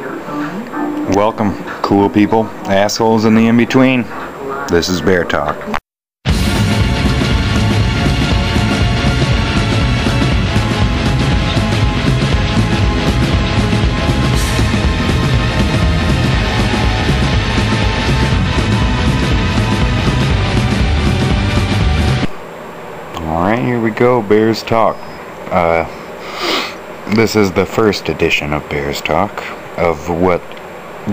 Welcome, cool people, assholes in the in-between. This is Bear Talk. Alright, here we go, Bears Talk. This is the first edition of Bears Talk, of what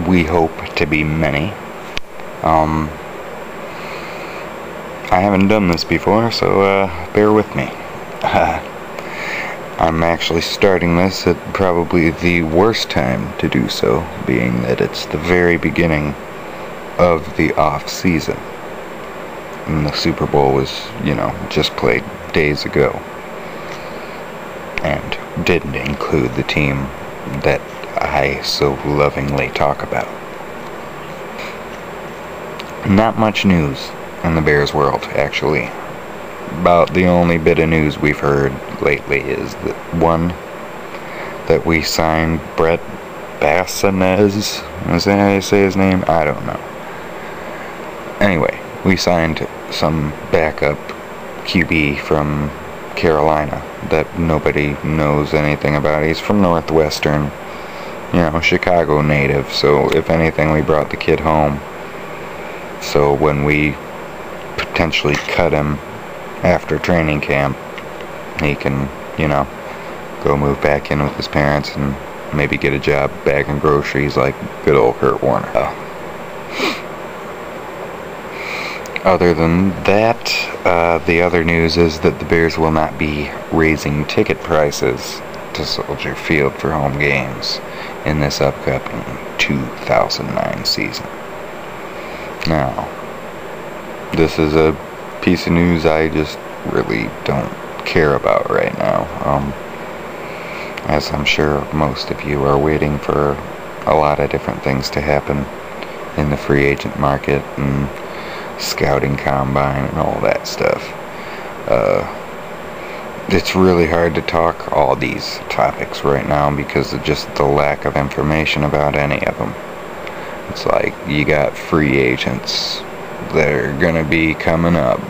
we hope to be many. I haven't done this before, so bear with me. I'm actually starting this at probably the worst time to do so, being that it's the very beginning of the off-season. And the Super Bowl was, just played days ago. And didn't include the team that I so lovingly talk about. Not much news in the Bears world, actually. About the only bit of news we've heard lately is that we signed Brett Bassanez. Is that how you say his name? I don't know. Anyway, we signed some backup QB from Carolina that nobody knows anything about. He's from Northwestern, Chicago native, so if anything, we brought the kid home. So when we potentially cut him after training camp, he can, go move back in with his parents and maybe get a job bagging groceries like good old Kurt Warner. Other than that, the other news is that the Bears will not be raising ticket prices to Soldier Field for home games in this upcoming 2009 season. Now, this is a piece of news I just really don't care about right now. As I'm sure most of you are waiting for a lot of different things to happen in the free agent market and scouting combine and all that stuff. It's really hard to talk all these topics right now because of just the lack of information about any of them. It's like you got free agents that are gonna be coming up,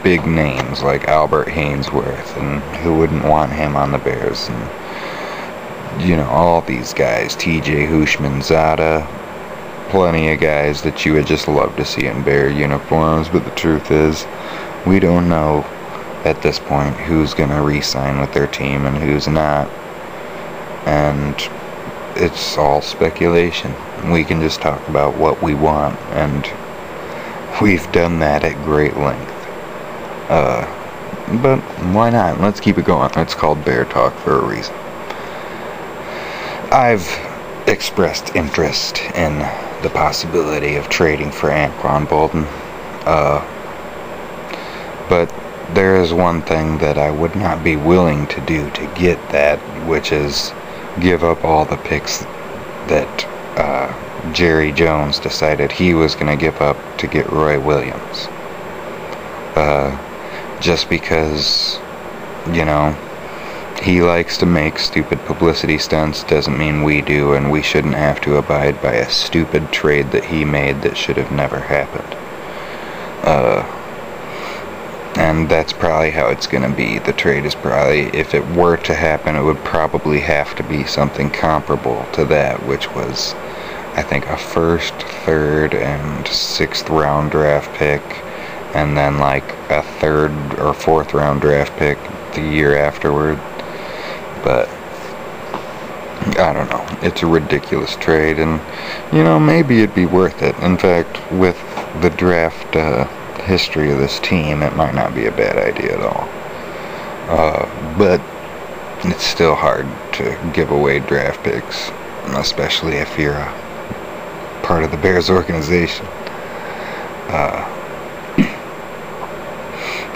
big names like Albert Hainsworth, and who wouldn't want him on the Bears, and all these guys, TJ Hushmanzada, plenty of guys that you would just love to see in Bear uniforms, but the truth is, we don't know at this point who's going to re-sign with their team and who's not, and it's all speculation. We can just talk about what we want, and we've done that at great length. But why not? Let's keep it going. It's called Bear Talk for a reason. I've expressed interest in the possibility of trading for Anquan Bolden. But there is one thing that I would not be willing to do to get that, which is give up all the picks that Jerry Jones decided he was going to give up to get Roy Williams. Just because, he likes to make stupid publicity stunts doesn't mean we do, and we shouldn't have to abide by a stupid trade that he made that should have never happened. And that's probably how it's going to be. The trade is probably, if it were to happen, it would probably have to be something comparable to that, which was, I think, a first, third, and sixth round draft pick, and then like a third or fourth round draft pick the year afterward. But I don't know. It's a ridiculous trade, and maybe it'd be worth it. In fact, with the draft history of this team, it might not be a bad idea at all. But it's still hard to give away draft picks, especially if you're a part of the Bears organization.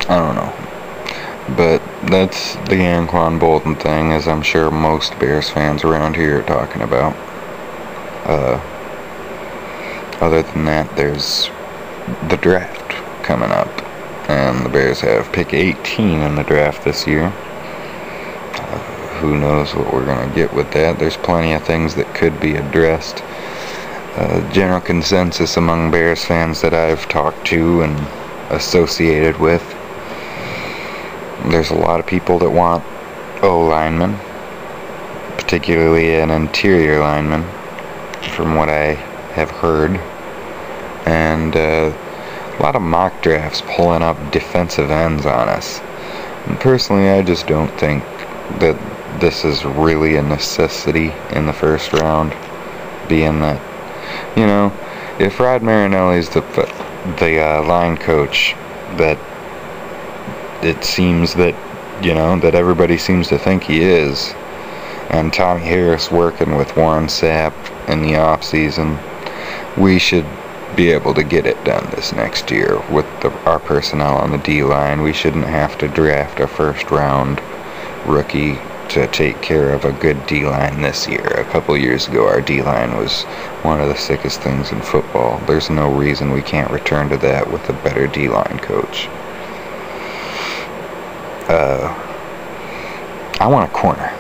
I don't know. But that's the Anquan Bolden thing, as I'm sure most Bears fans around here are talking about. Other than that, there's the draft coming up, and the Bears have pick 18 in the draft this year. who knows what we're going to get with that. There's plenty of things that could be addressed. General consensus among Bears fans that I've talked to and associated with, there's a lot of people that want O-linemen, particularly an interior lineman, from what I have heard, and a lot of mock drafts pulling up defensive ends on us. And personally, I just don't think that this is really a necessity in the first round, being that, you know, if Rod Marinelli's the line coach that it seems that, you know, that everybody seems to think he is, and Tommy Harris working with Warren Sapp in the offseason, we should be able to get it done this next year with our personnel on the D-line. We shouldn't have to draft a first-round rookie to take care of a good D-line this year. A couple years ago, our D-line was one of the sickest things in football. There's no reason we can't return to that with a better D-line coach. I want a corner.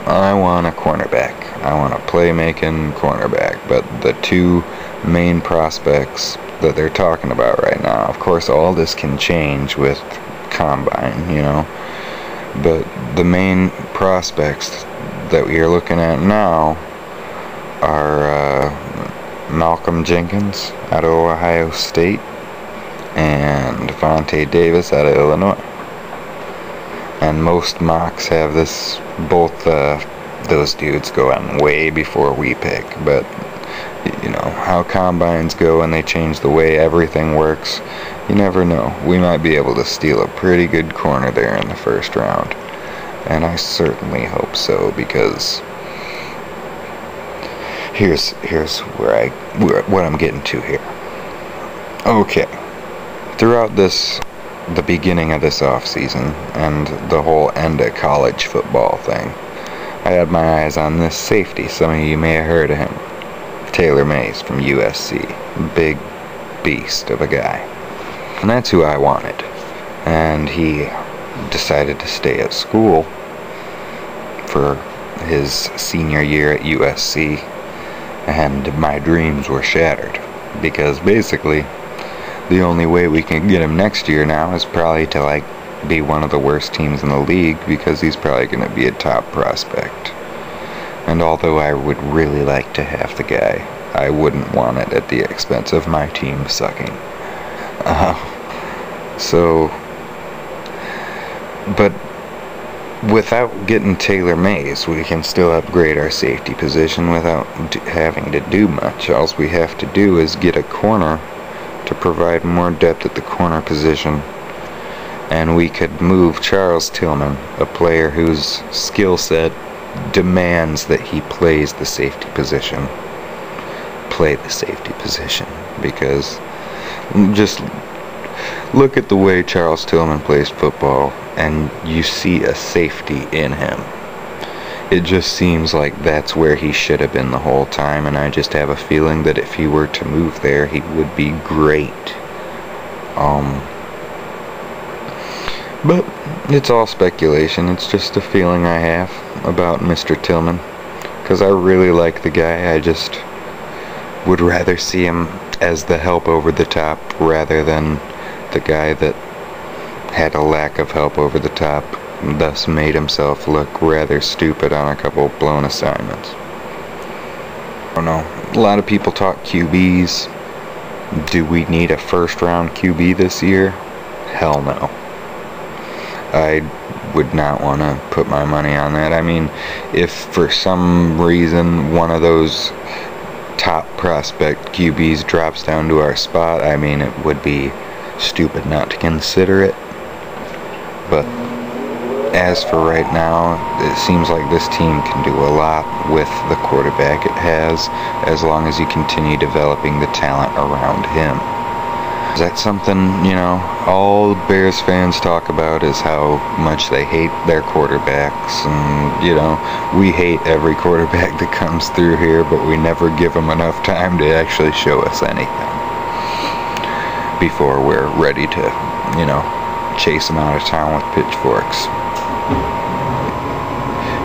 I want a cornerback. I want a playmaking cornerback. But the two main prospects that they're talking about right now, of course, all this can change with combine, you know. But the main prospects that we are looking at now are Malcolm Jenkins out of Ohio State and Vontae Davis out of Illinois. And most mocks have both those dudes going way before we pick. But, you know, how combines go and they change the way everything works, you never know. We might be able to steal a pretty good corner there in the first round. And I certainly hope so, because here's what I'm getting to here. Okay. Throughout the beginning of this offseason and the whole end of college football thing, I had my eyes on this safety. Some of you may have heard of him. Taylor Mays from USC. Big beast of a guy. And that's who I wanted. And he decided to stay at school for his senior year at USC. And my dreams were shattered. Because basically, the only way we can get him next year now is probably to be one of the worst teams in the league, because he's probably going to be a top prospect. And although I would really like to have the guy, I wouldn't want it at the expense of my team sucking. But without getting Taylor Mays, we can still upgrade our safety position without having to do much. All we have to do is get a corner to provide more depth at the corner position, and we could move Charles Tillman, a player whose skill set demands that he plays the safety position. Play the safety position, because just look at the way Charles Tillman plays football, and you see a safety in him. It just seems like that's where he should have been the whole time, and I just have a feeling that if he were to move there, he would be great. But it's all speculation. It's just a feeling I have about Mr. Tillman, because I really like the guy. I just would rather see him as the help over the top rather than the guy that had a lack of help over the top, and thus made himself look rather stupid on a couple blown assignments. I don't know. A lot of people talk QBs. Do we need a first round QB this year? Hell no. I would not want to put my money on that. I mean, if for some reason one of those top prospect QBs drops down to our spot, I mean, it would be stupid not to consider it. But as for right now, it seems like this team can do a lot with the quarterback it has, as long as you continue developing the talent around him. Is that something, you know, all Bears fans talk about is how much they hate their quarterbacks, and, you know, we hate every quarterback that comes through here, but we never give them enough time to actually show us anything before we're ready to, you know, chase them out of town with pitchforks.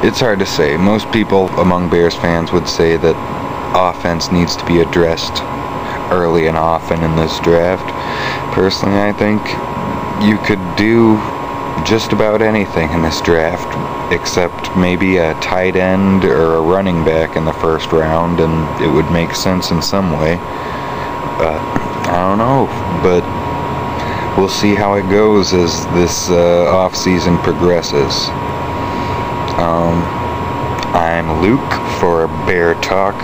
It's hard to say. Most people among Bears fans would say that offense needs to be addressed early and often in this draft. Personally, I think you could do just about anything in this draft except maybe a tight end or a running back in the first round, and it would make sense in some way. I don't know, but we'll see how it goes as this off-season progresses. I'm Luke for Bear Talk.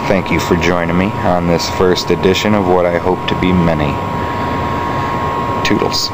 Thank you for joining me on this first edition of what I hope to be many. Toodles.